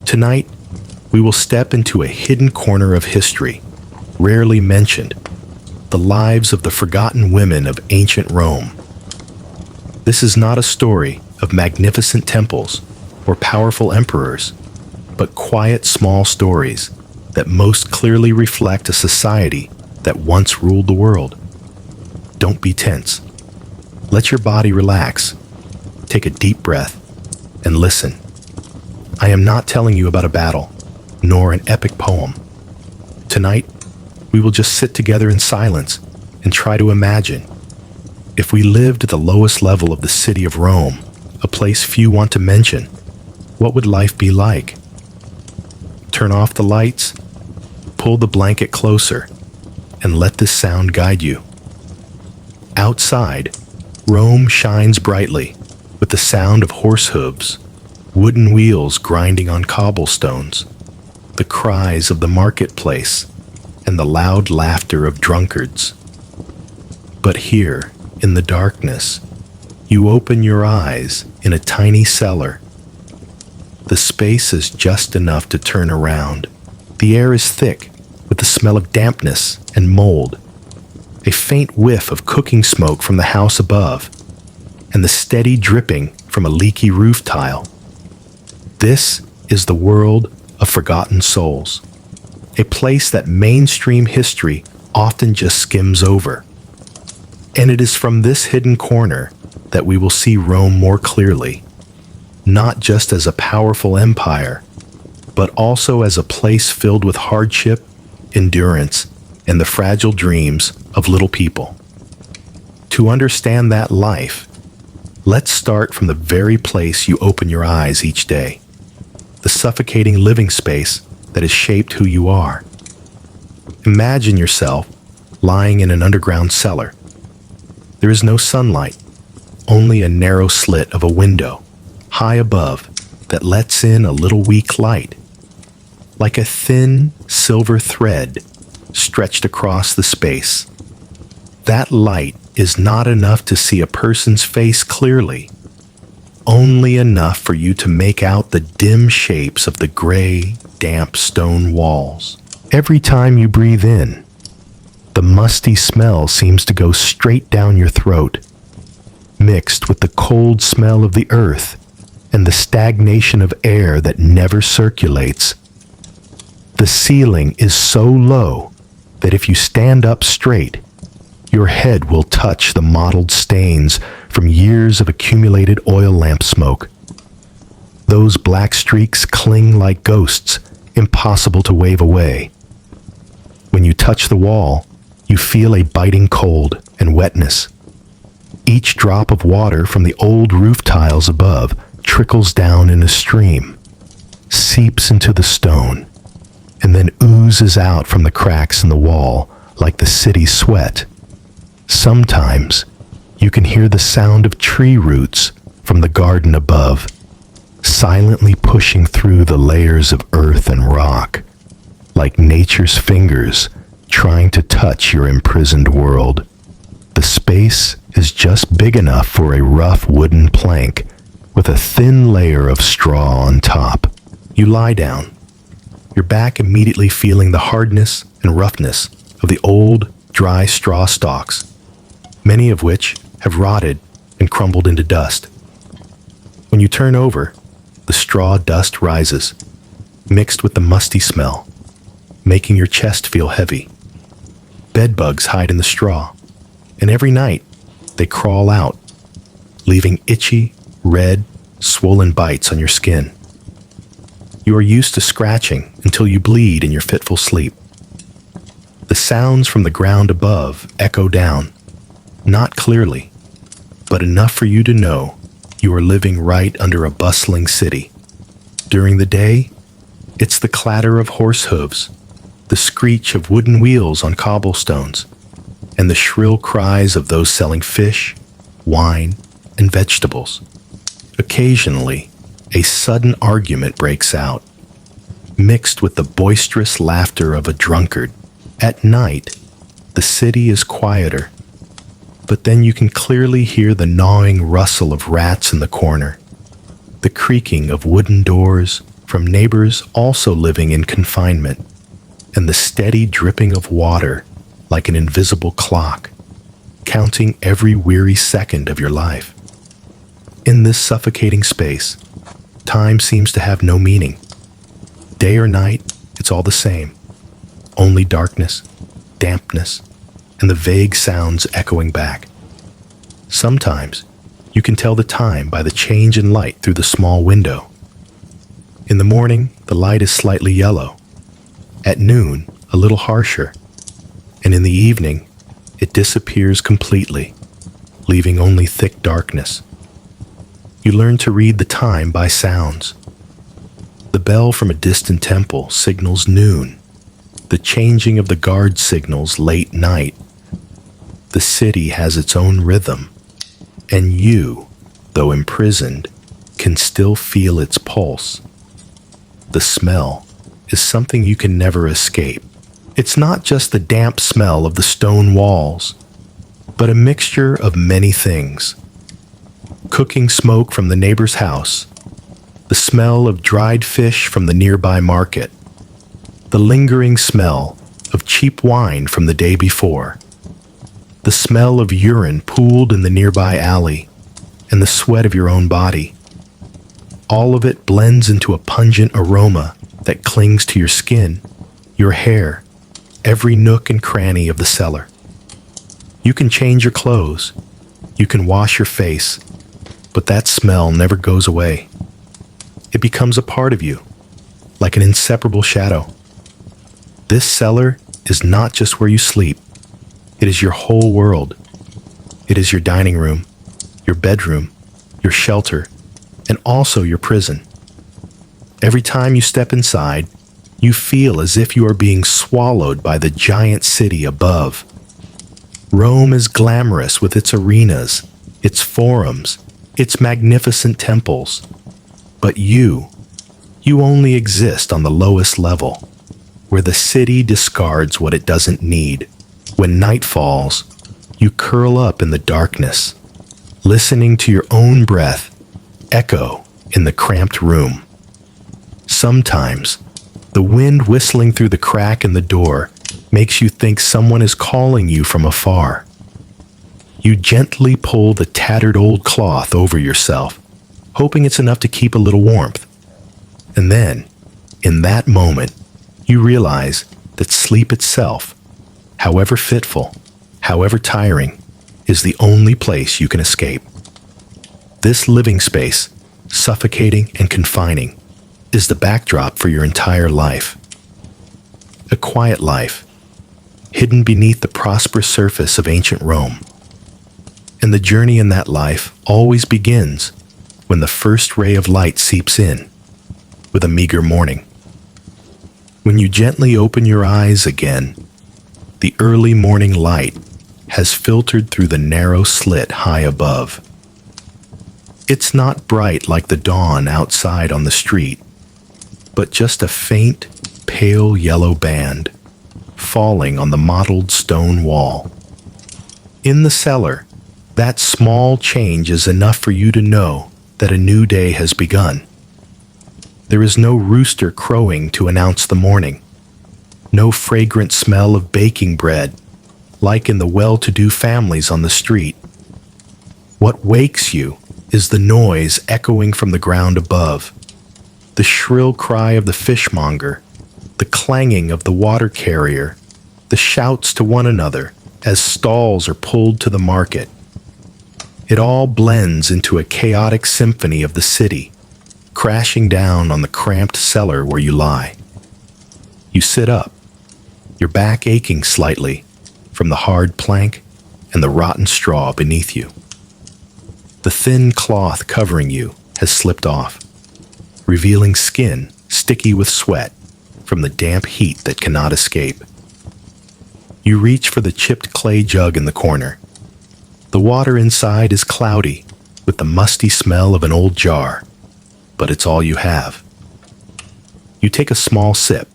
Tonight, we will step into a hidden corner of history, rarely mentioned, the lives of the forgotten women of ancient Rome. This is not a story of magnificent temples or powerful emperors, but quiet small stories that most clearly reflect a society that once ruled the world. Don't be tense. Let your body relax. Take a deep breath and listen. I am not telling you about a battle, nor an epic poem. Tonight, we will just sit together in silence and try to imagine. If we lived at the lowest level of the city of Rome, a place few want to mention, what would life be like? Turn off the lights, pull the blanket closer, and let this sound guide you. Outside, Rome shines brightly with the sound of horse hooves, wooden wheels grinding on cobblestones, the cries of the marketplace, and the loud laughter of drunkards. But here, in the darkness, you open your eyes in a tiny cellar. The space is just enough to turn around. The air is thick with the smell of dampness and mold, a faint whiff of cooking smoke from the house above, and the steady dripping from a leaky roof tile. This is the world of forgotten souls, a place that mainstream history often just skims over. And it is from this hidden corner that we will see Rome more clearly, not just as a powerful empire, but also as a place filled with hardship, endurance, and the fragile dreams of little people. To understand that life, let's start from the very place you open your eyes each day, the suffocating living space that has shaped who you are. Imagine yourself lying in an underground cellar. There is no sunlight, only a narrow slit of a window, high above, that lets in a little weak light, like a thin silver thread stretched across the space. That light is not enough to see a person's face clearly, only enough for you to make out the dim shapes of the gray, damp stone walls. Every time you breathe in, the musty smell seems to go straight down your throat, mixed with the cold smell of the earth and the stagnation of air that never circulates. The ceiling is so low that if you stand up straight, your head will touch the mottled stains from years of accumulated oil lamp smoke. Those black streaks cling like ghosts, impossible to wave away. When you touch the wall, you feel a biting cold and wetness. Each drop of water from the old roof tiles above trickles down in a stream, seeps into the stone, and then oozes out from the cracks in the wall like the city's sweat. Sometimes you can hear the sound of tree roots from the garden above, silently pushing through the layers of earth and rock, like nature's fingers trying to touch your imprisoned world. The space is just big enough for a rough wooden plank with a thin layer of straw on top. You lie down, your back immediately feeling the hardness and roughness of the old, dry straw stalks, many of which have rotted and crumbled into dust. When you turn over, the straw dust rises, mixed with the musty smell, making your chest feel heavy. Bedbugs hide in the straw, and every night they crawl out, leaving itchy, red, swollen bites on your skin. You are used to scratching until you bleed in your fitful sleep. The sounds from the ground above echo down, not clearly, but enough for you to know you are living right under a bustling city. During the day, it's the clatter of horse hooves, the screech of wooden wheels on cobblestones, and the shrill cries of those selling fish, wine, and vegetables. Occasionally, a sudden argument breaks out, mixed with the boisterous laughter of a drunkard. At night, the city is quieter, but then you can clearly hear the gnawing rustle of rats in the corner, the creaking of wooden doors from neighbors also living in confinement, and the steady dripping of water like an invisible clock, counting every weary second of your life. In this suffocating space, time seems to have no meaning. Day or night, it's all the same. Only darkness, dampness, and the vague sounds echoing back. Sometimes, you can tell the time by the change in light through the small window. In the morning, the light is slightly yellow. At noon, a little harsher. And in the evening, it disappears completely, leaving only thick darkness. You learn to read the time by sounds. The bell from a distant temple signals noon. The changing of the guard signals late night. The city has its own rhythm, and you, though imprisoned, can still feel its pulse. The smell is something you can never escape. It's not just the damp smell of the stone walls, but a mixture of many things. Cooking smoke from the neighbor's house, the smell of dried fish from the nearby market, the lingering smell of cheap wine from the day before, the smell of urine pooled in the nearby alley, and the sweat of your own body. All of it blends into a pungent aroma that clings to your skin, your hair, every nook and cranny of the cellar. You can change your clothes, you can wash your face, but that smell never goes away. It becomes a part of you, like an inseparable shadow. This cellar is not just where you sleep. It is your whole world. It is your dining room, your bedroom, your shelter, and also your prison. Every time you step inside, you feel as if you are being swallowed by the giant city above. Rome is glamorous with its arenas, its forums, its magnificent temples. But you only exist on the lowest level, where the city discards what it doesn't need. When night falls, you curl up in the darkness, listening to your own breath echo in the cramped room. Sometimes, the wind whistling through the crack in the door makes you think someone is calling you from afar. You gently pull the tattered old cloth over yourself, hoping it's enough to keep a little warmth. And then, in that moment, you realize that sleep itself, however fitful, however tiring, is the only place you can escape. This living space, suffocating and confining, is the backdrop for your entire life. A quiet life, hidden beneath the prosperous surface of ancient Rome. And the journey in that life always begins when the first ray of light seeps in, with a meager morning. When you gently open your eyes again, the early morning light has filtered through the narrow slit high above. It's not bright like the dawn outside on the street, but just a faint, pale yellow band falling on the mottled stone wall. In the cellar, that small change is enough for you to know that a new day has begun. There is no rooster crowing to announce the morning, no fragrant smell of baking bread, like in the well-to-do families on the street. What wakes you is the noise echoing from the ground above, the shrill cry of the fishmonger, the clanging of the water carrier, the shouts to one another as stalls are pulled to the market. It all blends into a chaotic symphony of the city, crashing down on the cramped cellar where you lie. You sit up, your back aching slightly from the hard plank and the rotten straw beneath you. The thin cloth covering you has slipped off, revealing skin sticky with sweat from the damp heat that cannot escape. You reach for the chipped clay jug in the corner. The water inside is cloudy with the musty smell of an old jar, but it's all you have. You take a small sip.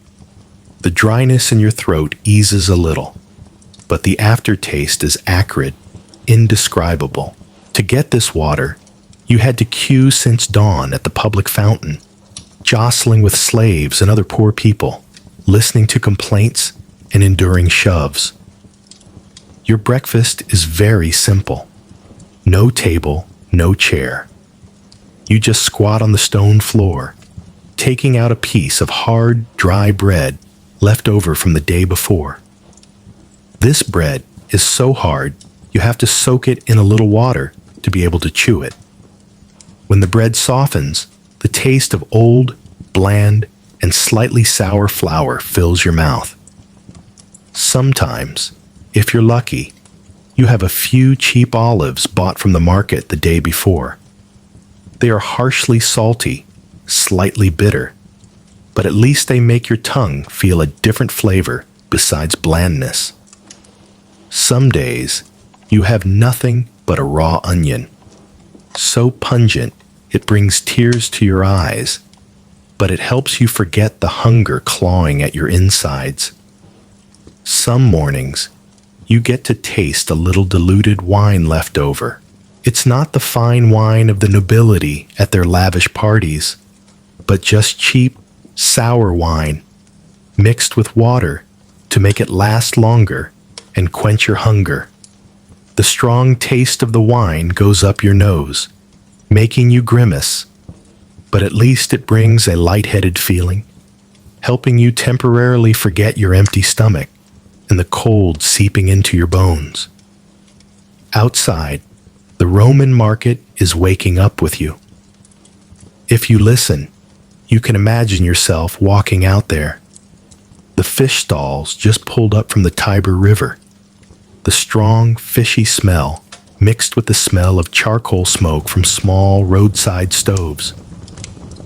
The dryness in your throat eases a little, but the aftertaste is acrid, indescribable. To get this water, you had to queue since dawn at the public fountain, jostling with slaves and other poor people, listening to complaints and enduring shoves. Your breakfast is very simple. No table, no chair. You just squat on the stone floor, taking out a piece of hard, dry bread left over from the day before. This bread is so hard, you have to soak it in a little water to be able to chew it. When the bread softens, the taste of old, bland, and slightly sour flour fills your mouth. Sometimes, if you're lucky, you have a few cheap olives bought from the market the day before. They are harshly salty, slightly bitter, but at least they make your tongue feel a different flavor besides blandness. Some days, you have nothing but a raw onion, so pungent it brings tears to your eyes, but it helps you forget the hunger clawing at your insides. Some mornings, you get to taste a little diluted wine left over. It's not the fine wine of the nobility at their lavish parties, but just cheap, sour wine, mixed with water to make it last longer and quench your hunger. The strong taste of the wine goes up your nose, making you grimace, but at least it brings a lightheaded feeling, helping you temporarily forget your empty stomach and the cold seeping into your bones. Outside, the Roman market is waking up with you. If you listen, you can imagine yourself walking out there. The fish stalls just pulled up from the Tiber River. The strong, fishy smell mixed with the smell of charcoal smoke from small roadside stoves.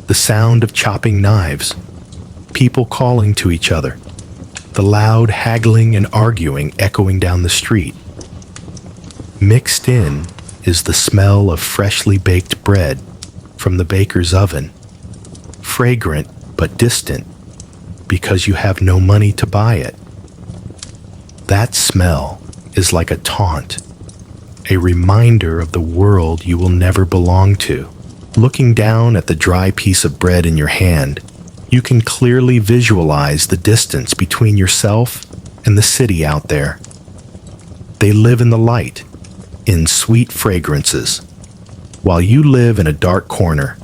The sound of chopping knives, people calling to each other, the loud haggling and arguing echoing down the street. Mixed in is the smell of freshly baked bread from the baker's oven, fragrant but distant because you have no money to buy it. That smell is like a taunt, a reminder of the world you will never belong to. Looking down at the dry piece of bread in your hand, you can clearly visualize the distance between yourself and the city out there. They live in the light, in sweet fragrances, while you live in a dark corner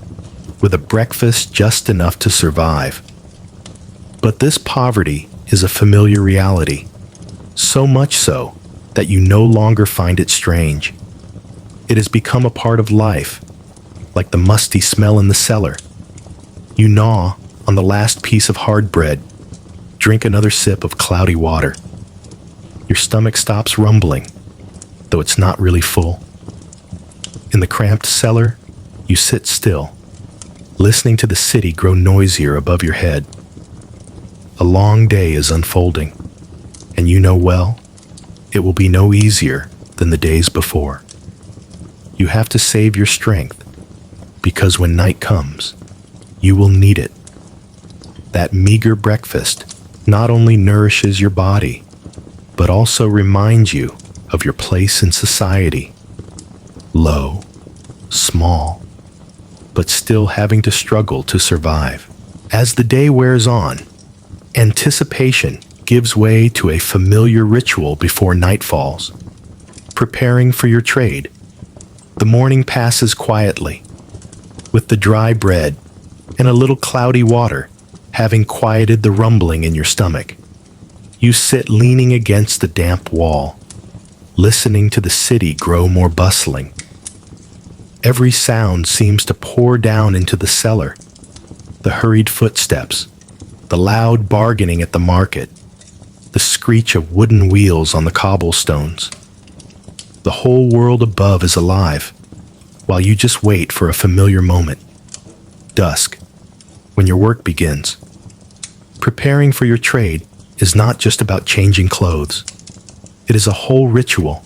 with a breakfast just enough to survive. But this poverty is a familiar reality, so much so that you no longer find it strange. It has become a part of life, like the musty smell in the cellar. You gnaw on the last piece of hard bread, drink another sip of cloudy water. Your stomach stops rumbling, though it's not really full. In the cramped cellar, you sit still, listening to the city grow noisier above your head. A long day is unfolding, and you know well, it will be no easier than the days before. You have to save your strength, because when night comes, you will need it. That meager breakfast not only nourishes your body, but also reminds you of your place in society. Low, small, but still having to struggle to survive. As the day wears on, anticipation gives way to a familiar ritual before night falls. Preparing for your trade. The morning passes quietly, with the dry bread and a little cloudy water having quieted the rumbling in your stomach. You sit leaning against the damp wall, listening to the city grow more bustling. Every sound seems to pour down into the cellar. The hurried footsteps, the loud bargaining at the market, the screech of wooden wheels on the cobblestones. The whole world above is alive, while you just wait for a familiar moment. Dusk, when your work begins. Preparing for your trade is not just about changing clothes. It is a whole ritual,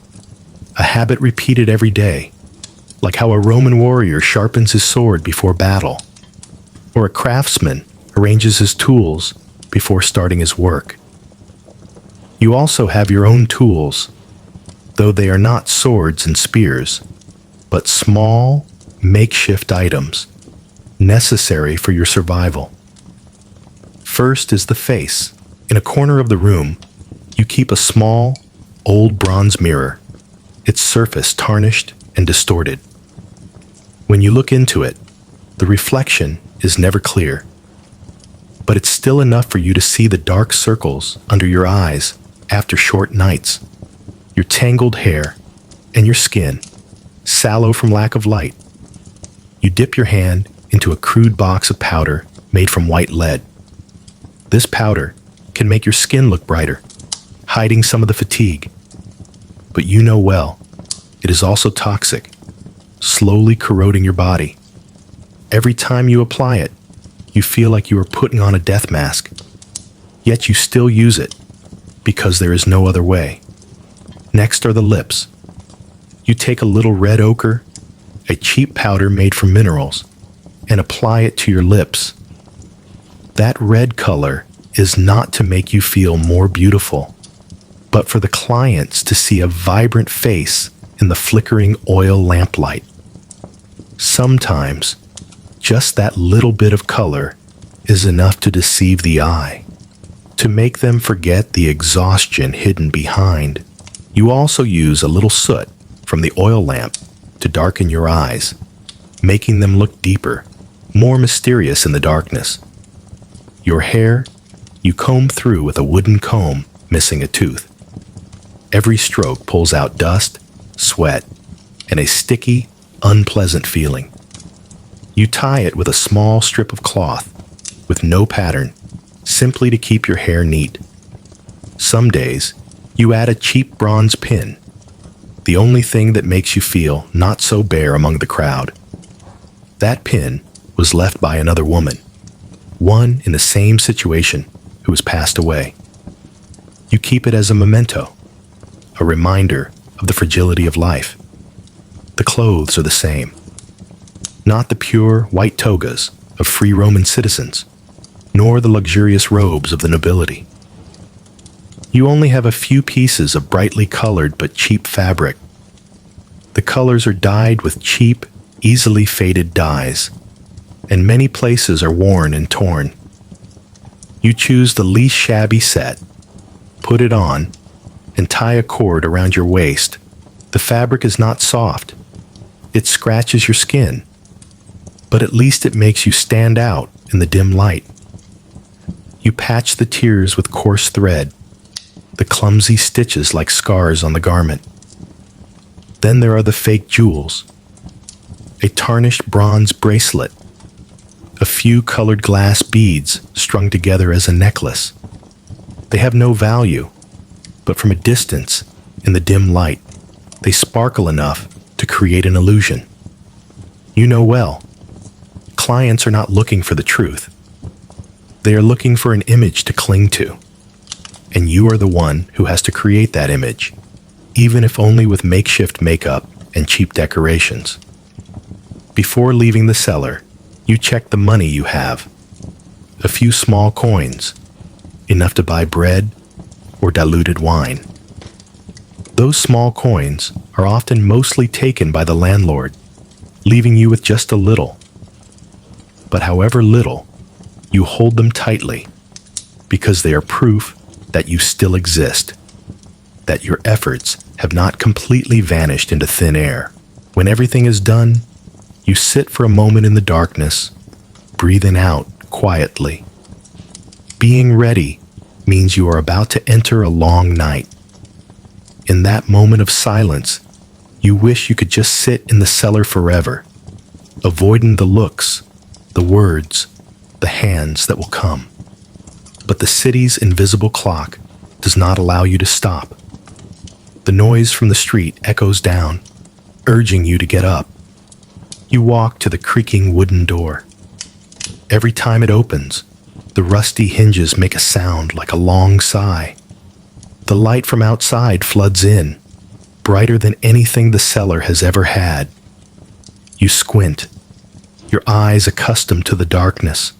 a habit repeated every day, like how a Roman warrior sharpens his sword before battle, or a craftsman arranges his tools before starting his work. You also have your own tools, though they are not swords and spears, but small, makeshift items, necessary for your survival. First is the face. In a corner of the room, you keep a small, old bronze mirror, its surface tarnished and distorted. When you look into it, the reflection is never clear, but it's still enough for you to see the dark circles under your eyes after short nights, your tangled hair, and your skin, sallow from lack of light. You dip your hand into a crude box of powder made from white lead. This powder can make your skin look brighter, hiding some of the fatigue. But you know well, it is also toxic, slowly corroding your body. Every time you apply it, you feel like you are putting on a death mask. Yet you still use it, because there is no other way. Next are the lips. You take a little red ochre, a cheap powder made from minerals, and apply it to your lips. That red color is not to make you feel more beautiful, but for the clients to see a vibrant face in the flickering oil lamplight. Sometimes, just that little bit of color is enough to deceive the eye, to make them forget the exhaustion hidden behind. You also use a little soot from the oil lamp to darken your eyes, making them look deeper, more mysterious in the darkness. Your hair, you comb through with a wooden comb missing a tooth. Every stroke pulls out dust, sweat, and a sticky, unpleasant feeling. You tie it with a small strip of cloth, with no pattern, simply to keep your hair neat. Some days, you add a cheap bronze pin, the only thing that makes you feel not so bare among the crowd. That pin was left by another woman, one in the same situation who has passed away. You keep it as a memento, a reminder of the fragility of life. The clothes are the same, not the pure white togas of free Roman citizens, nor the luxurious robes of the nobility. You only have a few pieces of brightly colored but cheap fabric. The colors are dyed with cheap, easily faded dyes, and many places are worn and torn. You choose the least shabby set, put it on, and tie a cord around your waist. The fabric is not soft. It scratches your skin, but at least it makes you stand out in the dim light. You patch the tears with coarse thread, the clumsy stitches like scars on the garment. Then there are the fake jewels, a tarnished bronze bracelet, a few colored glass beads strung together as a necklace. They have no value, but from a distance, in the dim light, they sparkle enough to create an illusion. You know well, clients are not looking for the truth. They are looking for an image to cling to, and you are the one who has to create that image, even if only with makeshift makeup and cheap decorations. Before leaving the cellar, you check the money you have. A few small coins, enough to buy bread or diluted wine. Those small coins are often mostly taken by the landlord, leaving you with just a little. But however little, you hold them tightly, because they are proof that you still exist, that your efforts have not completely vanished into thin air. When everything is done, you sit for a moment in the darkness, breathing out quietly. Being ready means you are about to enter a long night. In that moment of silence, you wish you could just sit in the cellar forever, avoiding the looks, the words, the hands that will come. But the city's invisible clock does not allow you to stop. The noise from the street echoes down, urging you to get up. You walk to the creaking wooden door. Every time it opens, the rusty hinges make a sound like a long sigh. The light from outside floods in, brighter than anything the cellar has ever had. You squint, your eyes accustomed to the darkness.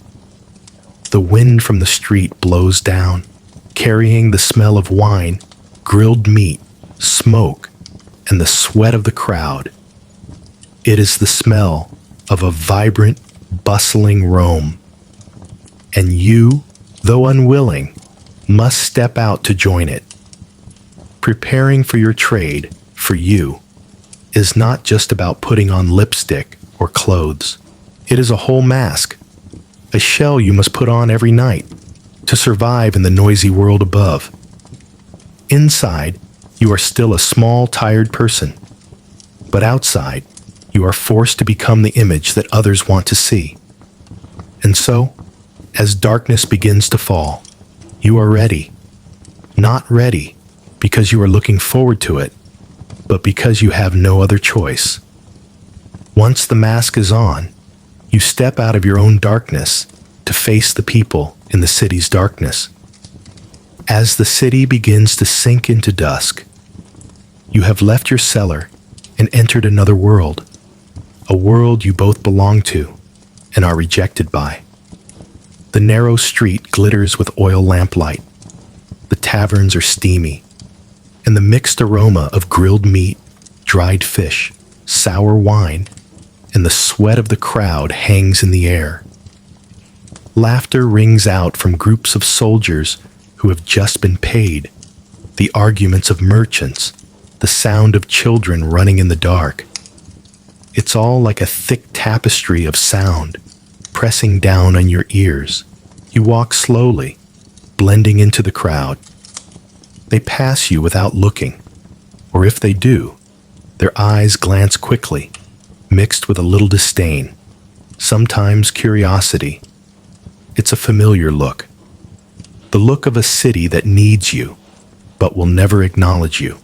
The wind from the street blows down, carrying the smell of wine, grilled meat, smoke, and the sweat of the crowd. It is the smell of a vibrant, bustling Rome. And you, though unwilling, must step out to join it. Preparing for your trade, for you, is not just about putting on lipstick or clothes. It is a whole mask, a shell you must put on every night to survive in the noisy world above. Inside, you are still a small, tired person, but outside, you are forced to become the image that others want to see. And so, as darkness begins to fall, you are ready. Not ready because you are looking forward to it, but because you have no other choice. Once the mask is on, you step out of your own darkness to face the people in the city's darkness. As the city begins to sink into dusk, you have left your cellar and entered another world, a world you both belong to and are rejected by. The narrow street glitters with oil lamplight. The taverns are steamy, and the mixed aroma of grilled meat, dried fish, sour wine, and the sweat of the crowd hangs in the air. Laughter rings out from groups of soldiers who have just been paid, the arguments of merchants, the sound of children running in the dark. It's all like a thick tapestry of sound, pressing down on your ears. You walk slowly, blending into the crowd. They pass you without looking, or if they do, their eyes glance quickly, mixed with a little disdain, sometimes curiosity. It's a familiar look, the look of a city that needs you, but will never acknowledge you.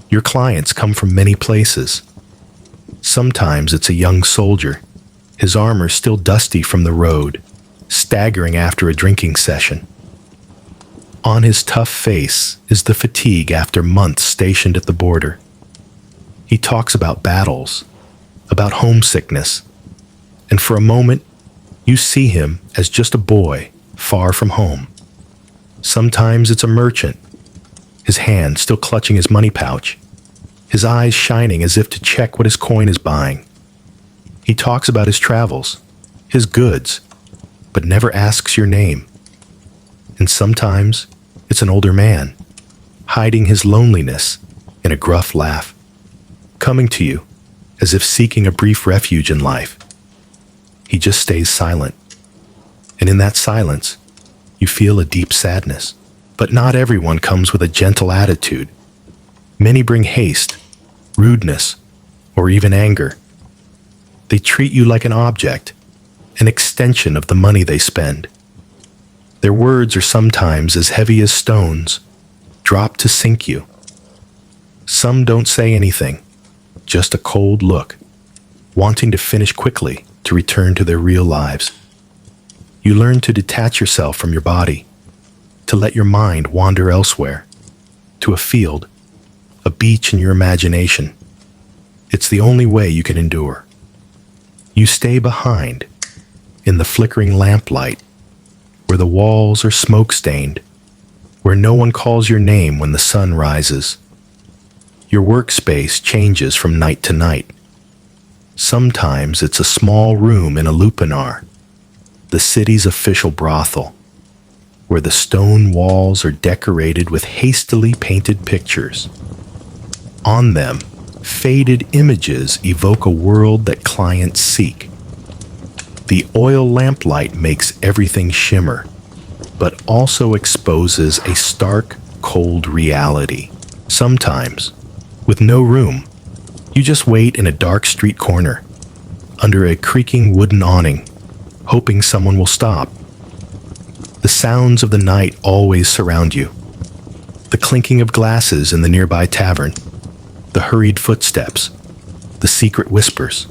Your clients come from many places. Sometimes it's a young soldier, his armor still dusty from the road, staggering after a drinking session. On his tough face is the fatigue after months stationed at the border. He talks about battles, about homesickness, and for a moment, you see him as just a boy far from home. Sometimes it's a merchant, his hand still clutching his money pouch, his eyes shining as if to check what his coin is buying. He talks about his travels, his goods, but never asks your name. And sometimes it's an older man, hiding his loneliness in a gruff laugh, coming to you as if seeking a brief refuge in life. He just stays silent, and in that silence, you feel a deep sadness. But not everyone comes with a gentle attitude. Many bring haste, rudeness, or even anger. They treat you like an object, an extension of the money they spend. Their words are sometimes as heavy as stones, dropped to sink you. Some don't say anything, just a cold look, wanting to finish quickly to return to their real lives. You learn to detach yourself from your body, to let your mind wander elsewhere, to a field, a beach in your imagination. It's the only way you can endure. You stay behind, in the flickering lamplight, where the walls are smoke-stained, where no one calls your name when the sun rises. Your workspace changes from night to night. Sometimes it's a small room in a lupanar, the city's official brothel, where the stone walls are decorated with hastily painted pictures. On them, faded images evoke a world that clients seek. The oil lamplight makes everything shimmer, but also exposes a stark, cold reality. Sometimes, with no room, you just wait in a dark street corner, under a creaking wooden awning, hoping someone will stop. The sounds of the night always surround you. The clinking of glasses in the nearby tavern, the hurried footsteps, the secret whispers.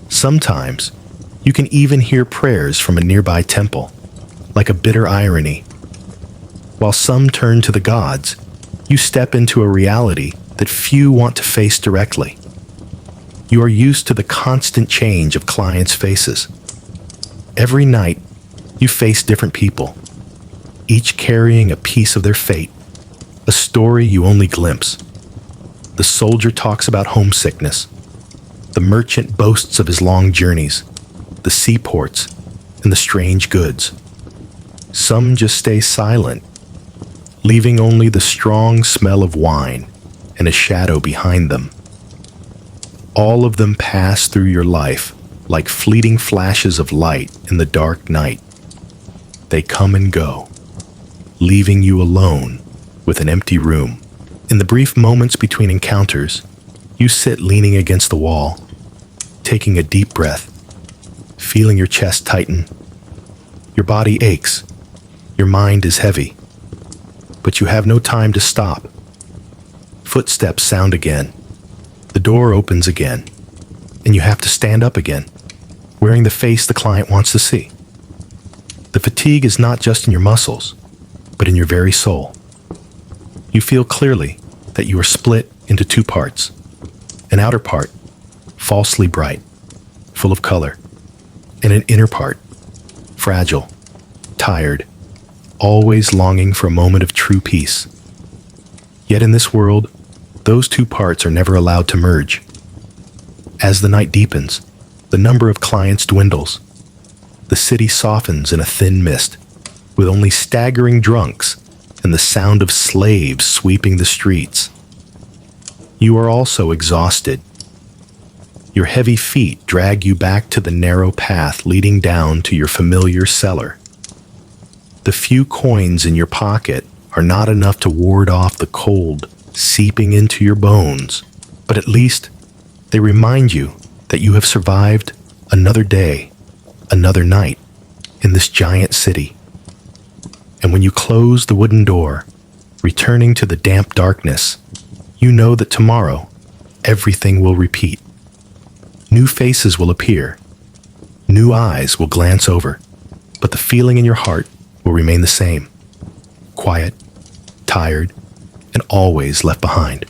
Sometimes, you can even hear prayers from a nearby temple, like a bitter irony. While some turn to the gods, you step into a reality that few want to face directly. You are used to the constant change of clients' faces. Every night, you face different people, each carrying a piece of their fate, a story you only glimpse. The soldier talks about homesickness. The merchant boasts of his long journeys. the seaports, and the strange goods. Some just stay silent, leaving only the strong smell of wine and a shadow behind them. All of them pass through your life like fleeting flashes of light in the dark night. They come and go, leaving you alone with an empty room. In the brief moments between encounters, you sit leaning against the wall, taking a deep breath, feeling your chest tighten. Your body aches, your mind is heavy, but you have no time to stop. Footsteps sound again, the door opens again, and you have to stand up again, wearing the face the client wants to see. The fatigue is not just in your muscles, but in your very soul. You feel clearly that you are split into two parts. An outer part, falsely bright, full of color, and an inner part, fragile, tired, always longing for a moment of true peace. Yet in this world, those two parts are never allowed to merge. As the night deepens, the number of clients dwindles. The city softens in a thin mist, with only staggering drunks and the sound of slaves sweeping the streets. You are also exhausted. Your heavy feet drag you back to the narrow path leading down to your familiar cellar. The few coins in your pocket are not enough to ward off the cold seeping into your bones, but at least they remind you that you have survived another day, another night in this giant city. And when you close the wooden door, returning to the damp darkness, you know that tomorrow everything will repeat. New faces will appear, new eyes will glance over, but the feeling in your heart will remain the same. Quiet, tired, and always left behind.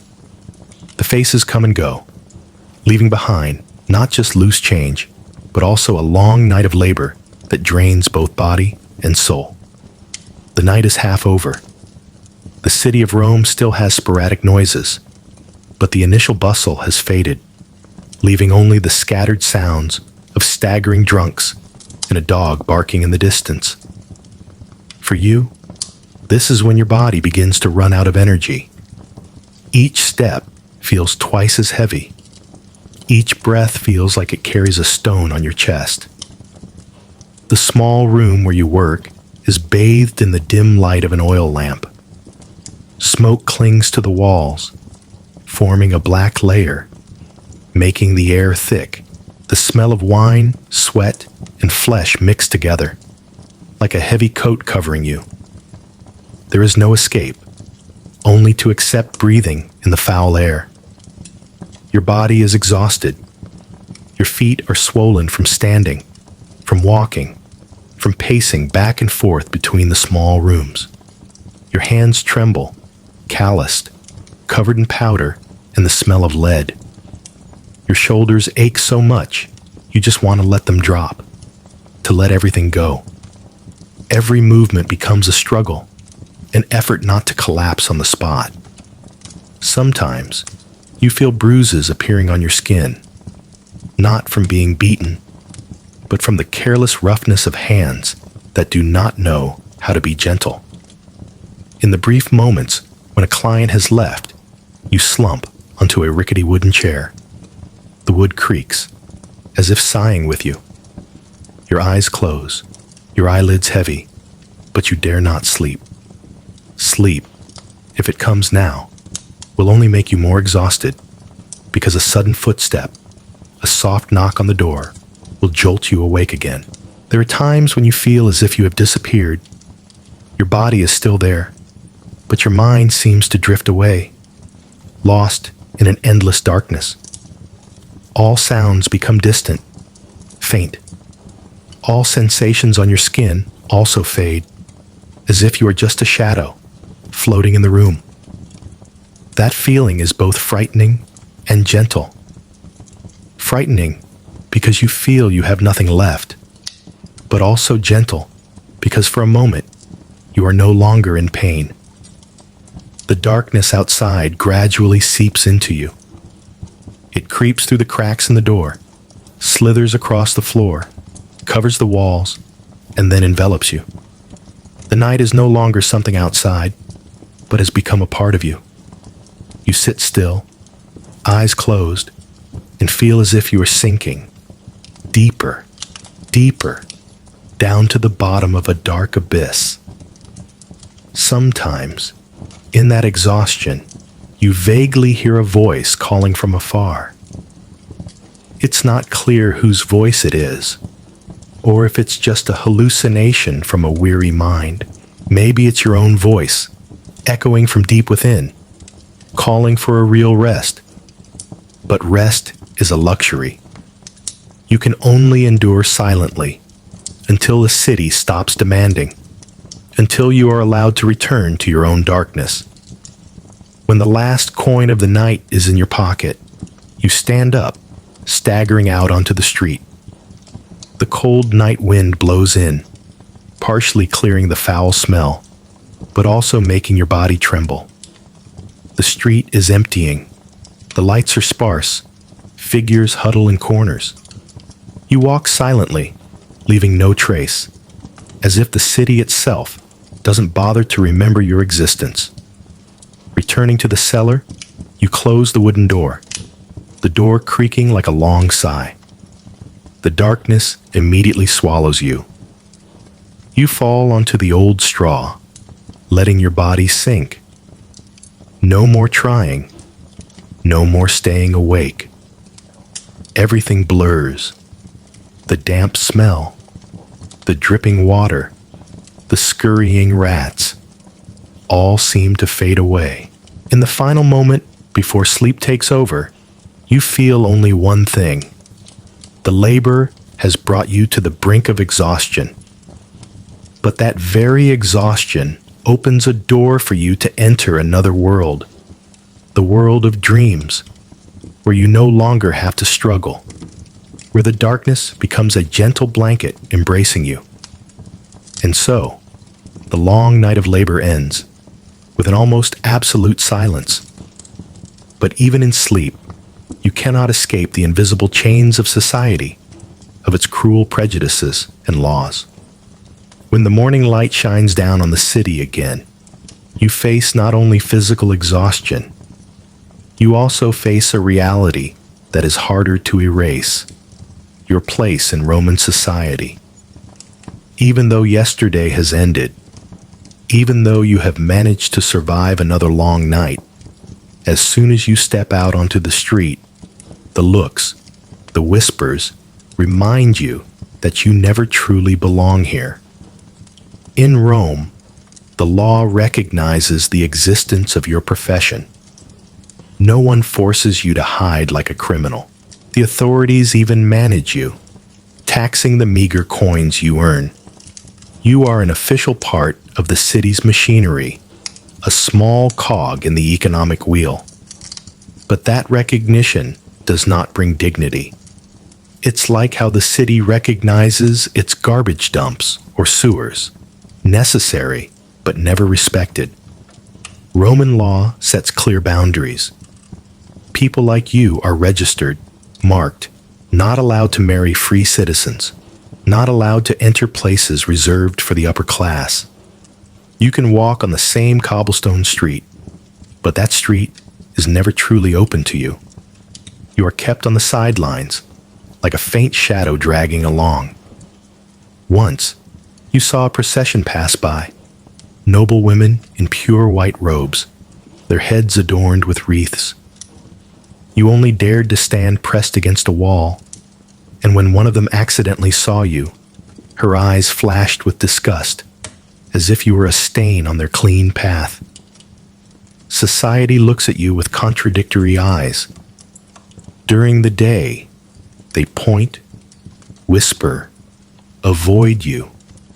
The faces come and go, leaving behind not just loose change, but also a long night of labor that drains both body and soul. The night is half over. The city of Rome still has sporadic noises, but the initial bustle has faded, leaving only the scattered sounds of staggering drunks and a dog barking in the distance. For you, this is when your body begins to run out of energy. Each step feels twice as heavy. Each breath feels like it carries a stone on your chest. The small room where you work is bathed in the dim light of an oil lamp. Smoke clings to the walls, forming a black layer, making the air thick. The smell of wine, sweat, and flesh mix together, like a heavy coat covering you. There is no escape, only to accept breathing in the foul air. Your body is exhausted. Your feet are swollen from standing, from walking, from pacing back and forth between the small rooms. Your hands tremble, calloused, covered in powder and the smell of lead. Your shoulders ache so much, you just want to let them drop, to let everything go. Every movement becomes a struggle, an effort not to collapse on the spot. Sometimes, you feel bruises appearing on your skin, not from being beaten, but from the careless roughness of hands that do not know how to be gentle. In the brief moments when a client has left, you slump onto a rickety wooden chair. The wood creaks, as if sighing with you. Your eyes close, your eyelids heavy, but you dare not sleep. Sleep, if it comes now, will only make you more exhausted, because a sudden footstep, a soft knock on the door, will jolt you awake again. There are times when you feel as if you have disappeared. Your body is still there, but your mind seems to drift away, lost in an endless darkness. All sounds become distant, faint. All sensations on your skin also fade, as if you are just a shadow, floating in the room. That feeling is both frightening and gentle. Frightening because you feel you have nothing left, but also gentle because for a moment you are no longer in pain. The darkness outside gradually seeps into you. It creeps through the cracks in the door, slithers across the floor, covers the walls, and then envelops you. The night is no longer something outside, but has become a part of you. You sit still, eyes closed, and feel as if you are sinking deeper, deeper, down to the bottom of a dark abyss. Sometimes, in that exhaustion, you vaguely hear a voice calling from afar. It's not clear whose voice it is, or if it's just a hallucination from a weary mind. Maybe it's your own voice, echoing from deep within, calling for a real rest. But rest is a luxury. You can only endure silently until the city stops demanding, until you are allowed to return to your own darkness. When the last coin of the night is in your pocket, you stand up, staggering out onto the street. The cold night wind blows in, partially clearing the foul smell, but also making your body tremble. The street is emptying. The lights are sparse. Figures huddle in corners. You walk silently, leaving no trace, as if the city itself doesn't bother to remember your existence. Returning to the cellar, you close the wooden door, the door creaking like a long sigh. The darkness immediately swallows you. You fall onto the old straw, letting your body sink. No more trying, no more staying awake. Everything blurs. The damp smell, the dripping water, the scurrying rats, all seem to fade away. In the final moment before sleep takes over, you feel only one thing. The labor has brought you to the brink of exhaustion. But that very exhaustion opens a door for you to enter another world, the world of dreams, where you no longer have to struggle, where the darkness becomes a gentle blanket embracing you. And so, the long night of labor ends, with an almost absolute silence. But even in sleep, you cannot escape the invisible chains of society, of its cruel prejudices and laws. When the morning light shines down on the city again, you face not only physical exhaustion, you also face a reality that is harder to erase: your place in Roman society. Even though yesterday has ended, even though you have managed to survive another long night, as soon as you step out onto the street, the looks, the whispers, remind you that you never truly belong here. In Rome, the law recognizes the existence of your profession. No one forces you to hide like a criminal. The authorities even manage you, taxing the meager coins you earn. You are an official part of the city's machinery, a small cog in the economic wheel. But that recognition does not bring dignity. It's like how the city recognizes its garbage dumps or sewers, necessary but never respected. Roman law sets clear boundaries. People like you are registered, marked, not allowed to marry free citizens, not allowed to enter places reserved for the upper class. You can walk on the same cobblestone street, but that street is never truly open to you. You are kept on the sidelines, like a faint shadow dragging along. Once, you saw a procession pass by, noble women in pure white robes, their heads adorned with wreaths. You only dared to stand pressed against a wall, and when one of them accidentally saw you, her eyes flashed with disgust, as if you were a stain on their clean path. Society looks at you with contradictory eyes. During the day, they point, whisper, avoid you.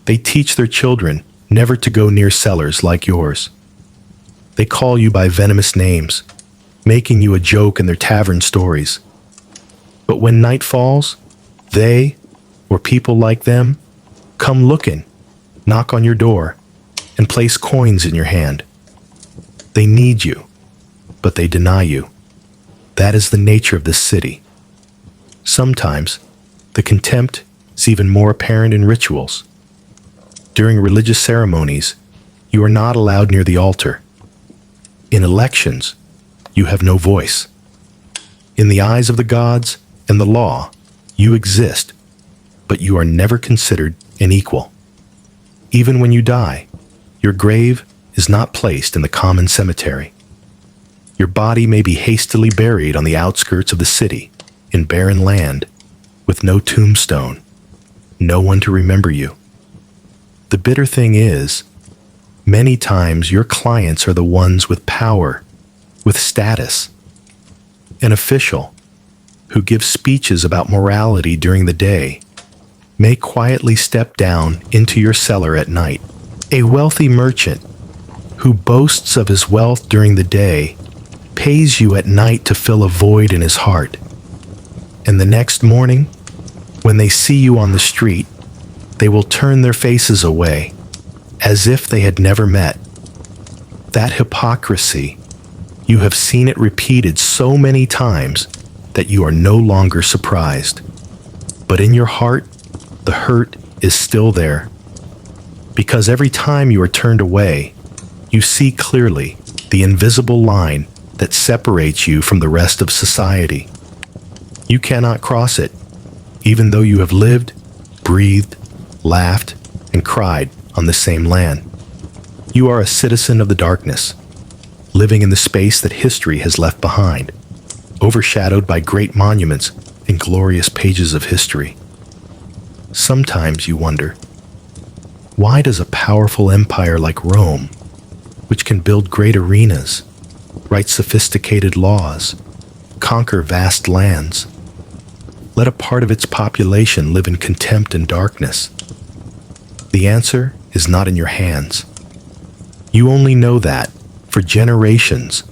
They teach their children never to go near cellars like yours. They call you by venomous names, making you a joke in their tavern stories. But when night falls, they, or people like them, come looking, knock on your door, and place coins in your hand. They need you, but they deny you. That is the nature of this city. Sometimes, the contempt is even more apparent in rituals. During religious ceremonies, you are not allowed near the altar. In elections, you have no voice. In the eyes of the gods and the law, you exist, but you are never considered an equal. Even when you die, your grave is not placed in the common cemetery. Your body may be hastily buried on the outskirts of the city, in barren land, with no tombstone, no one to remember you. The bitter thing is, many times your clients are the ones with power, with status. An official who gives speeches about morality during the day may quietly step down into your cellar at night. A wealthy merchant who boasts of his wealth during the day pays you at night to fill a void in his heart. And the next morning, when they see you on the street, they will turn their faces away, as if they had never met. That hypocrisy, you have seen it repeated so many times that you are no longer surprised. But in your heart, the hurt is still there. Because every time you are turned away, you see clearly the invisible line that separates you from the rest of society. You cannot cross it, even though you have lived, breathed, laughed, and cried on the same land. You are a citizen of the darkness, living in the space that history has left behind, overshadowed by great monuments and glorious pages of history. Sometimes you wonder, why does a powerful empire like Rome, which can build great arenas, write sophisticated laws, conquer vast lands, let a part of its population live in contempt and darkness? The answer is not in your hands. You only know that, for generations,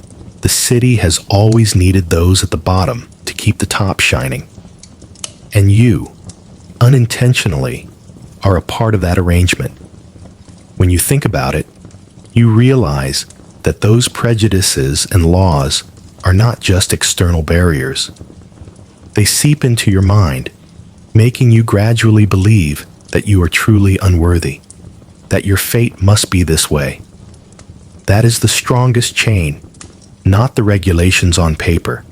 the city has always needed those at the bottom to keep the top shining. And you, unintentionally, are a part of that arrangement. When you think about it, you realize that those prejudices and laws are not just external barriers. They seep into your mind, making you gradually believe that you are truly unworthy, that your fate must be this way. That is the strongest chain, not the regulations on paper,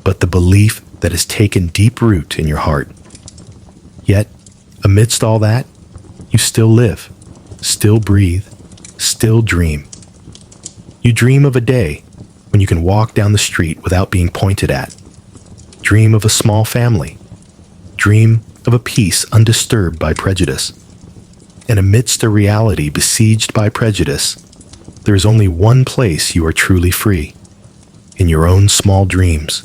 but the belief that has taken deep root in your heart. Yet, amidst all that, you still live, still breathe, still dream. You dream of a day when you can walk down the street without being pointed at. Dream of a small family. Dream of a peace undisturbed by prejudice. And amidst a reality besieged by prejudice, there is only one place you are truly free, in your own small dreams.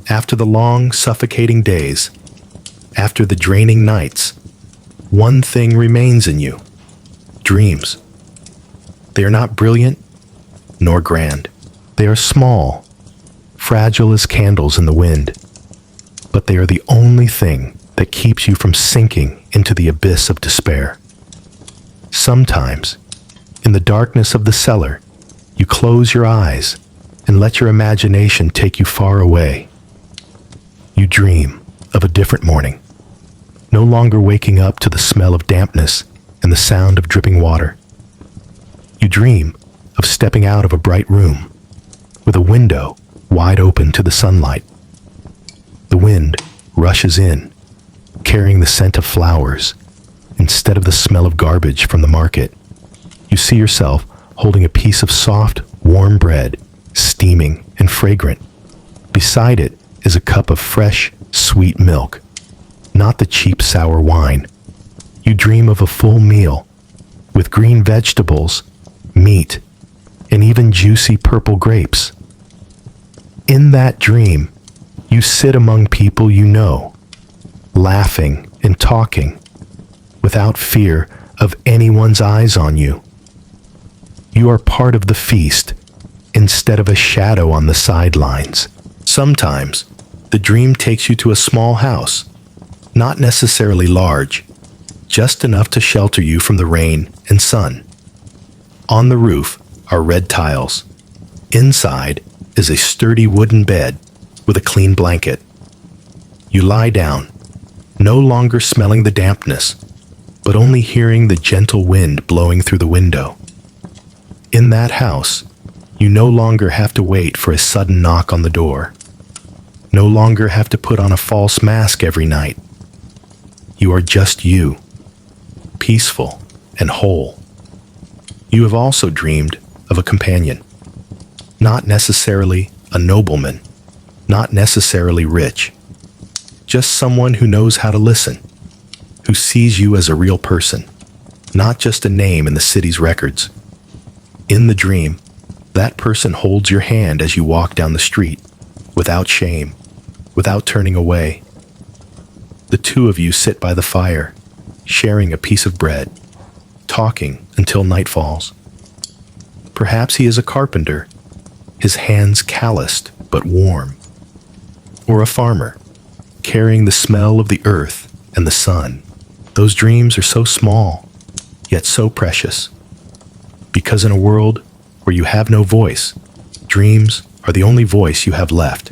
After the long, suffocating days, after the draining nights, one thing remains in you: dreams. They are not brilliant, nor grand. They are small, fragile as candles in the wind, but they are the only thing that keeps you from sinking into the abyss of despair. Sometimes, in the darkness of the cellar, you close your eyes and let your imagination take you far away. You dream of a different morning, no longer waking up to the smell of dampness and the sound of dripping water. You dream of stepping out of a bright room, with a window wide open to the sunlight. The wind rushes in, carrying the scent of flowers, instead of the smell of garbage from the market. You see yourself holding a piece of soft, warm bread, steaming and fragrant. Beside it is a cup of fresh, sweet milk, not the cheap sour wine. You dream of a full meal, with green vegetables, meat, and even juicy purple grapes. In that dream, you sit among people you know, laughing and talking, without fear of anyone's eyes on you. You are part of the feast, instead of a shadow on the sidelines. Sometimes, the dream takes you to a small house, not necessarily large, just enough to shelter you from the rain and sun. On the roof are red tiles. Inside is a sturdy wooden bed with a clean blanket. You lie down, no longer smelling the dampness, but only hearing the gentle wind blowing through the window. In that house, you no longer have to wait for a sudden knock on the door. No longer have to put on a false mask every night. You are just you, peaceful and whole. You have also dreamed of a companion. Not necessarily a nobleman, not necessarily rich. Just someone who knows how to listen, who sees you as a real person, not just a name in the city's records. In the dream, that person holds your hand as you walk down the street, without shame, without turning away. The two of you sit by the fire, sharing a piece of bread, talking until night falls. Perhaps he is a carpenter, his hands calloused but warm. Or a farmer, carrying the smell of the earth and the sun. Those dreams are so small, yet so precious. Because in a world where you have no voice, dreams are the only voice you have left.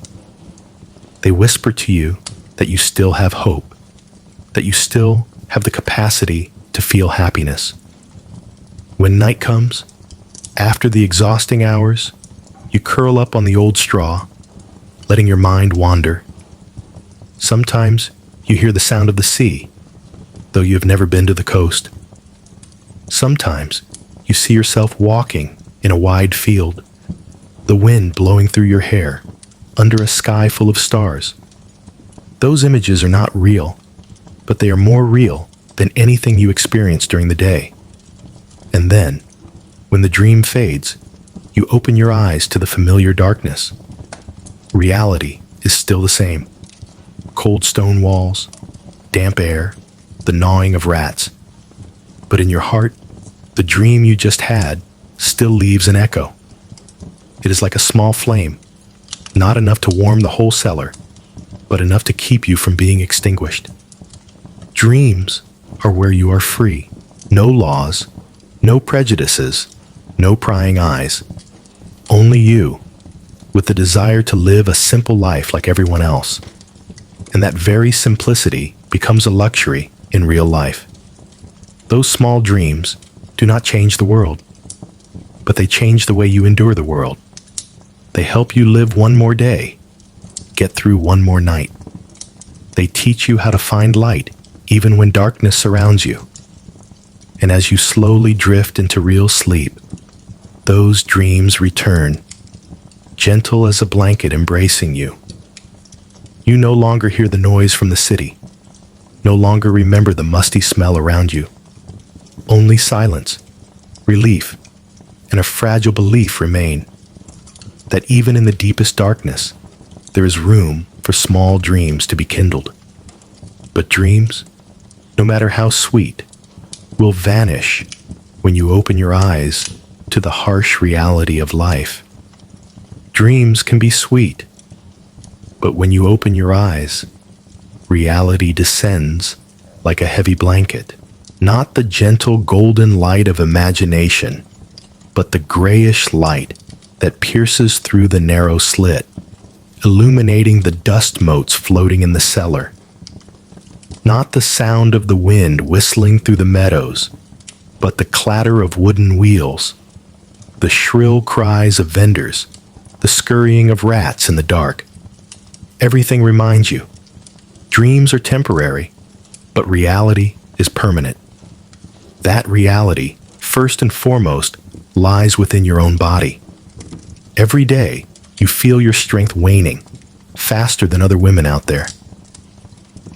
They whisper to you that you still have hope, that you still have the capacity to feel happiness. When night comes, after the exhausting hours, you curl up on the old straw, letting your mind wander. Sometimes you hear the sound of the sea, though you have never been to the coast. Sometimes you see yourself walking in a wide field, the wind blowing through your hair, under a sky full of stars. Those images are not real, but they are more real than anything you experience during the day. And then, when the dream fades, you open your eyes to the familiar darkness. Reality is still the same. Cold stone walls, damp air, the gnawing of rats. But in your heart, the dream you just had still leaves an echo. It is like a small flame, not enough to warm the whole cellar, but enough to keep you from being extinguished. Dreams are where you are free. No laws, no prejudices, no prying eyes. Only you, with the desire to live a simple life like everyone else. And that very simplicity becomes a luxury in real life. Those small dreams do not change the world, but they change the way you endure the world. They help you live one more day, get through one more night. They teach you how to find light even when darkness surrounds you. And as you slowly drift into real sleep, those dreams return, gentle as a blanket embracing you. You no longer hear the noise from the city, no longer remember the musty smell around you. Only silence, relief, and a fragile belief remain that even in the deepest darkness, there is room for small dreams to be kindled. But dreams, no matter how sweet, will vanish when you open your eyes to the harsh reality of life. Dreams can be sweet, but when you open your eyes, reality descends like a heavy blanket. Not the gentle golden light of imagination, but the grayish light that pierces through the narrow slit, illuminating the dust motes floating in the cellar. Not the sound of the wind whistling through the meadows, but the clatter of wooden wheels, the shrill cries of vendors, the scurrying of rats in the dark. Everything reminds you, dreams are temporary, but reality is permanent. That reality, first and foremost, lies within your own body. Every day, you feel your strength waning, faster than other women out there.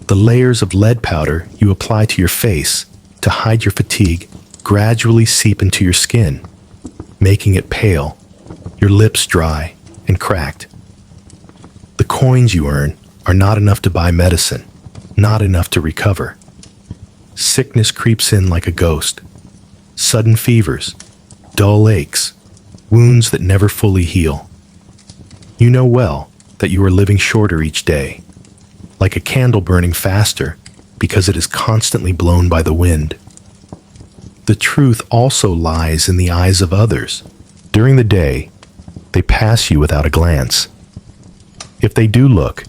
The layers of lead powder you apply to your face to hide your fatigue gradually seep into your skin, making it pale, your lips dry and cracked. The coins you earn are not enough to buy medicine, not enough to recover. Sickness creeps in like a ghost. Sudden fevers, dull aches, wounds that never fully heal. You know well that you are living shorter each day, like a candle burning faster because it is constantly blown by the wind. The truth also lies in the eyes of others. During the day, they pass you without a glance. If they do look,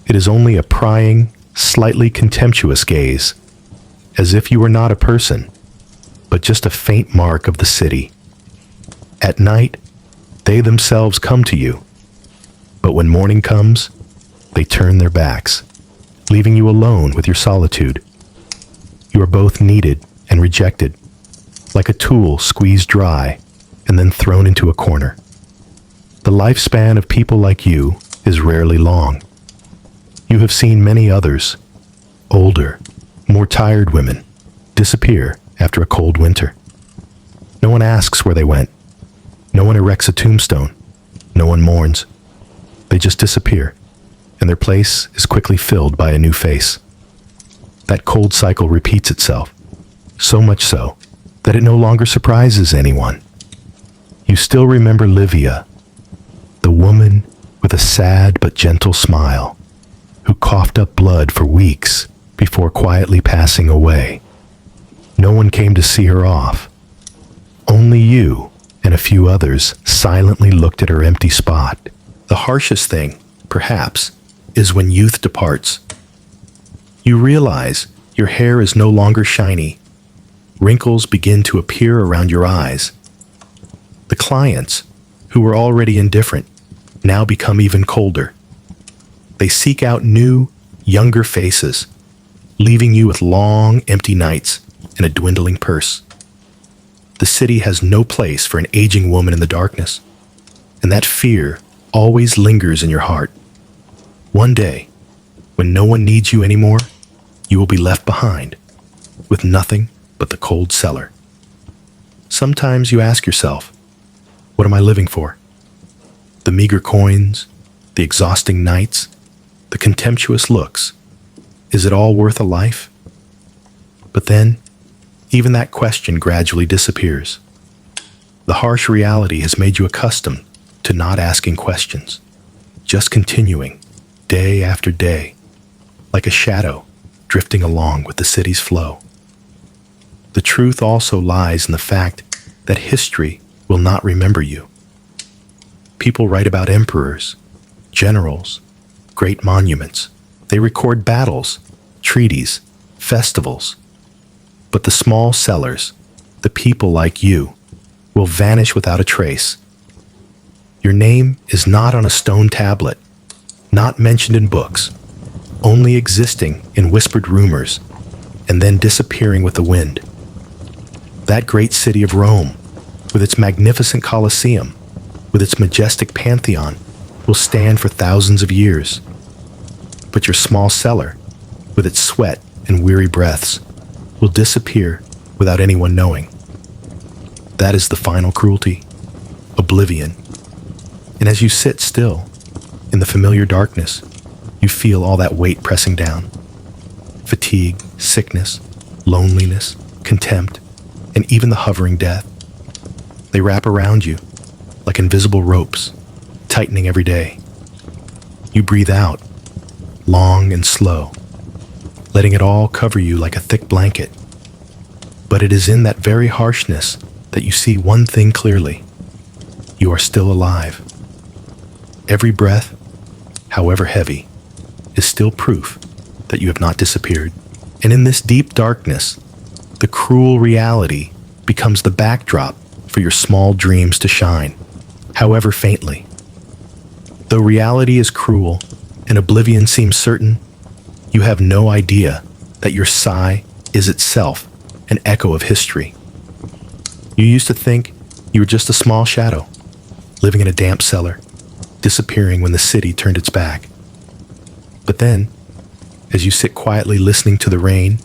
it is only a prying, slightly contemptuous gaze, as if you were not a person, but just a faint mark of the city. At night, they themselves come to you, but when morning comes, they turn their backs, leaving you alone with your solitude. You are both needed and rejected, like a tool squeezed dry and then thrown into a corner. The lifespan of people like you is rarely long. You have seen many others, older, more tired women, disappear after a cold winter. No one asks where they went. No one erects a tombstone. No one mourns. They just disappear, and their place is quickly filled by a new face. That cold cycle repeats itself, so much so that it no longer surprises anyone. You still remember Livia, the woman with a sad but gentle smile, who coughed up blood for weeks before quietly passing away. No one came to see her off. Only you and a few others silently looked at her empty spot. The harshest thing, perhaps, is when youth departs. You realize your hair is no longer shiny. Wrinkles begin to appear around your eyes. The clients, who were already indifferent, now become even colder. They seek out new, younger faces, leaving you with long, empty nights and a dwindling purse. The city has no place for an aging woman in the darkness, and that fear always lingers in your heart. One day, when no one needs you anymore, you will be left behind, with nothing but the cold cellar. Sometimes you ask yourself, what am I living for? The meager coins, the exhausting nights, the contemptuous looks. Is it all worth a life? But then, even that question gradually disappears. The harsh reality has made you accustomed to not asking questions, just continuing, day after day, like a shadow drifting along with the city's flow. The truth also lies in the fact that history will not remember you. People write about emperors, generals, great monuments. They record battles, treaties, festivals. But the small cellars, the people like you, will vanish without a trace. Your name is not on a stone tablet, not mentioned in books, only existing in whispered rumors, and then disappearing with the wind. That great city of Rome, with its magnificent Colosseum, with its majestic Pantheon, will stand for thousands of years. But your small cellar, with its sweat and weary breaths, will disappear without anyone knowing. That is the final cruelty, oblivion. And as you sit still, in the familiar darkness, you feel all that weight pressing down. Fatigue, sickness, loneliness, contempt, and even the hovering death. They wrap around you like invisible ropes, tightening every day. You breathe out, long and slow, letting it all cover you like a thick blanket. But it is in that very harshness that you see one thing clearly. You are still alive. Every breath, however heavy, is still proof that you have not disappeared. And in this deep darkness, the cruel reality becomes the backdrop for your small dreams to shine, however faintly. Though reality is cruel and oblivion seems certain, you have no idea that your sigh is itself an echo of history. You used to think you were just a small shadow, living in a damp cellar, disappearing when the city turned its back. But then, as you sit quietly listening to the rain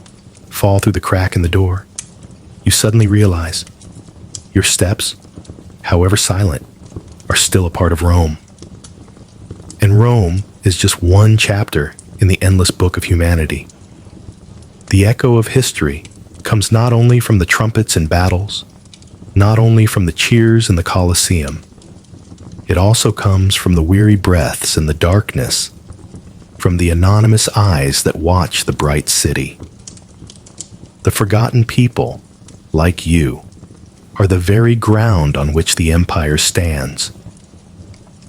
fall through the crack in the door, you suddenly realize your steps, however silent, are still a part of Rome. And Rome is just one chapter in the endless book of humanity. The echo of history comes not only from the trumpets and battles, not only from the cheers in the Colosseum, it also comes from the weary breaths in the darkness, from the anonymous eyes that watch the bright city. The forgotten people, like you, are the very ground on which the empire stands.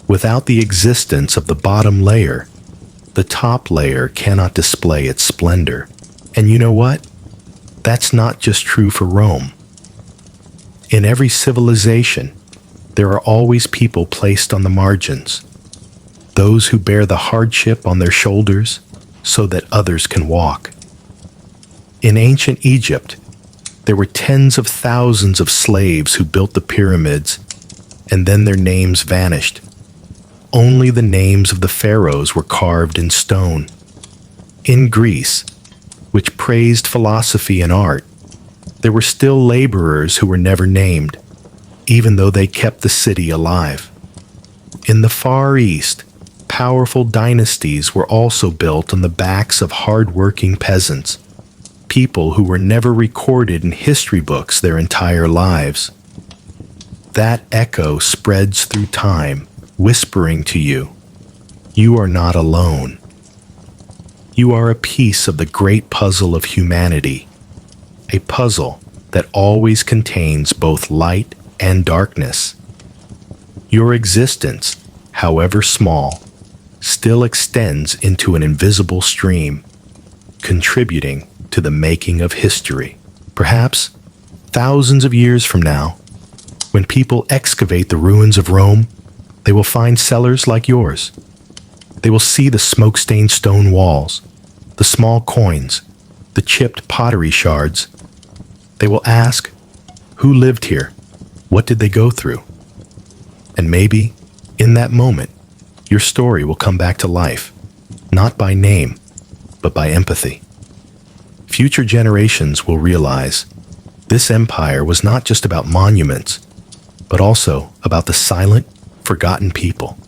Without the existence of the bottom layer, The top layer cannot display its splendor. And you know what? That's not just true for Rome. In every civilization, there are always people placed on the margins, those who bear the hardship on their shoulders so that others can walk. In ancient Egypt, there were tens of thousands of slaves who built the pyramids, and then their names vanished. Only the names of the pharaohs were carved in stone. In Greece, which praised philosophy and art, there were still laborers who were never named, even though they kept the city alive. In the Far East, powerful dynasties were also built on the backs of hard-working peasants, people who were never recorded in history books their entire lives. That echo spreads through time, whispering to you, you are not alone. You are a piece of the great puzzle of humanity, a puzzle that always contains both light and darkness. Your existence, however small, still extends into an invisible stream, contributing to the making of history. Perhaps thousands of years from now, when people excavate the ruins of Rome, they will find cellars like yours. They will see the smoke-stained stone walls, the small coins, the chipped pottery shards. They will ask, who lived here? What did they go through? And maybe, in that moment, your story will come back to life, not by name, but by empathy. Future generations will realize this empire was not just about monuments, but also about the silent, forgotten people.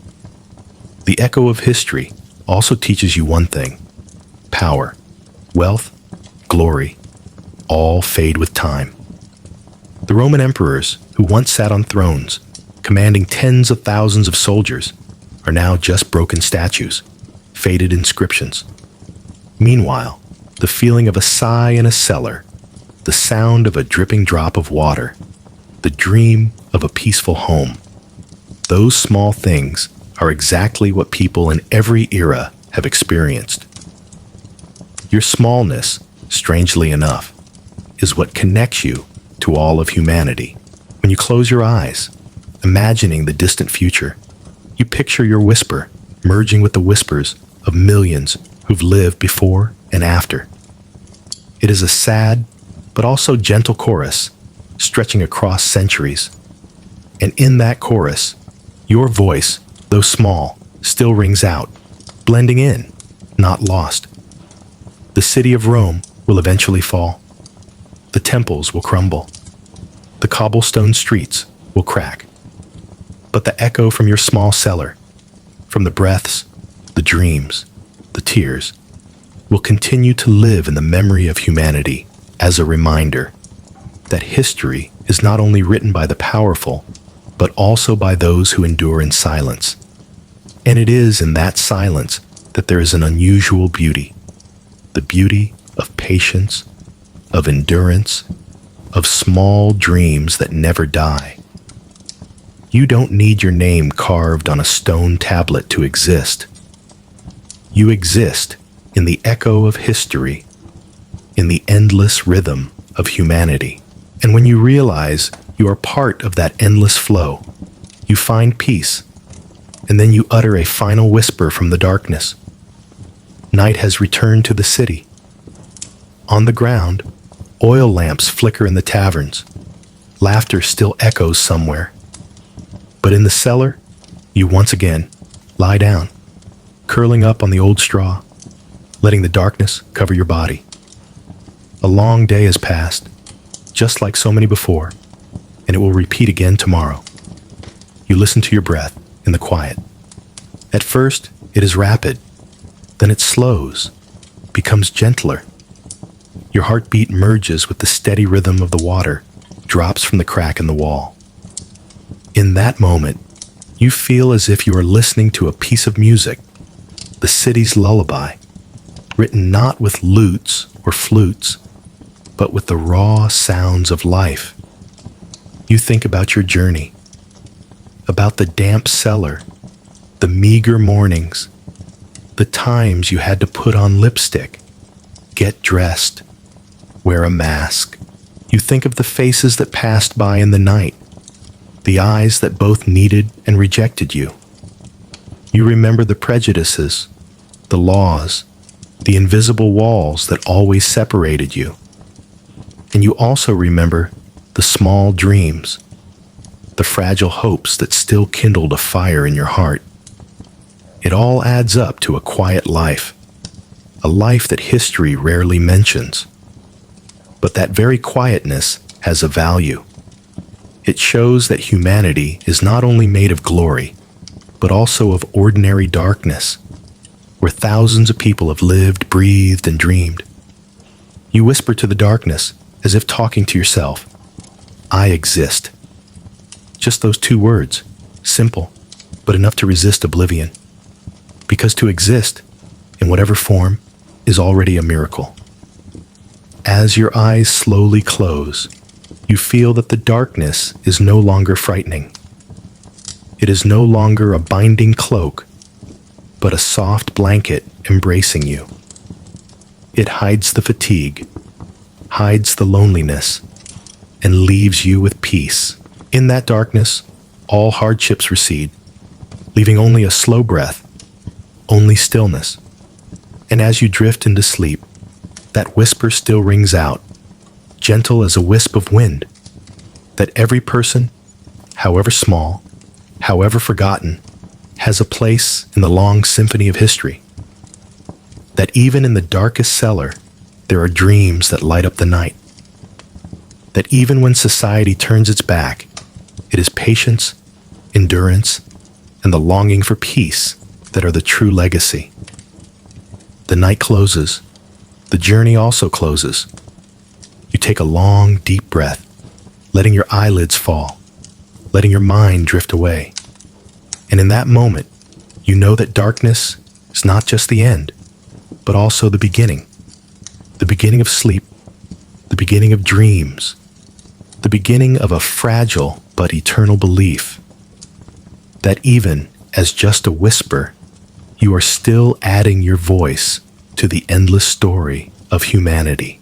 The echo of history also teaches you one thing: power, wealth, glory, all fade with time. The Roman emperors, who once sat on thrones, commanding tens of thousands of soldiers, are now just broken statues, faded inscriptions. Meanwhile, the feeling of a sigh in a cellar, the sound of a dripping drop of water, the dream of a peaceful home, those small things are exactly what people in every era have experienced. Your smallness, strangely enough, is what connects you to all of humanity. When you close your eyes, imagining the distant future, you picture your whisper merging with the whispers of millions who've lived before and after. It is a sad, but also gentle chorus, stretching across centuries. And in that chorus, your voice, though small, still rings out, blending in, not lost. The city of Rome will eventually fall. The temples will crumble. The cobblestone streets will crack. But the echo from your small cellar, from the breaths, the dreams, the tears, will continue to live in the memory of humanity as a reminder that history is not only written by the powerful, but also by those who endure in silence. And it is in that silence that there is an unusual beauty, the beauty of patience, of endurance, of small dreams that never die. You don't need your name carved on a stone tablet to exist. You exist in the echo of history, in the endless rhythm of humanity. And when you realize you are part of that endless flow, you find peace, and then you utter a final whisper from the darkness. Night has returned to the city. On the ground, oil lamps flicker in the taverns. Laughter still echoes somewhere. But in the cellar, you once again lie down, curling up on the old straw, letting the darkness cover your body. A long day has passed, just like so many before, and it will repeat again tomorrow. You listen to your breath in the quiet. At first, it is rapid, then it slows, becomes gentler. Your heartbeat merges with the steady rhythm of the water, drops from the crack in the wall. In that moment, you feel as if you are listening to a piece of music, the city's lullaby, written not with lutes or flutes, but with the raw sounds of life. You think about your journey, about the damp cellar, the meager mornings, The times you had to put on lipstick, get dressed, wear a mask. You think of the faces that passed by in the night, the eyes that both needed and rejected you. You remember the prejudices, the laws, the invisible walls that always separated you. And you also remember the small dreams, the fragile hopes that still kindled a fire in your heart. It all adds up to a quiet life, a life that history rarely mentions. But that very quietness has a value. It shows that humanity is not only made of glory, but also of ordinary darkness, where thousands of people have lived, breathed, and dreamed. You whisper to the darkness, as if talking to yourself, "I exist." Just those two words, simple, but enough to resist oblivion. Because to exist, in whatever form, is already a miracle. As your eyes slowly close, you feel that the darkness is no longer frightening. It is no longer a binding cloak, but a soft blanket embracing you. It hides the fatigue, hides the loneliness, and leaves you with peace. In that darkness, all hardships recede, leaving only a slow breath, only stillness. And as you drift into sleep, that whisper still rings out, gentle as a wisp of wind, that every person, however small, however forgotten, has a place in the long symphony of history. That even in the darkest cellar, there are dreams that light up the night. That even when society turns its back, it is patience, endurance, and the longing for peace that are the true legacy. The night closes. The journey also closes. You take a long, deep breath, letting your eyelids fall, letting your mind drift away. And in that moment, you know that darkness is not just the end, but also the beginning of sleep, the beginning of dreams, the beginning of a fragile but eternal belief that even as just a whisper, you are still adding your voice to the endless story of humanity.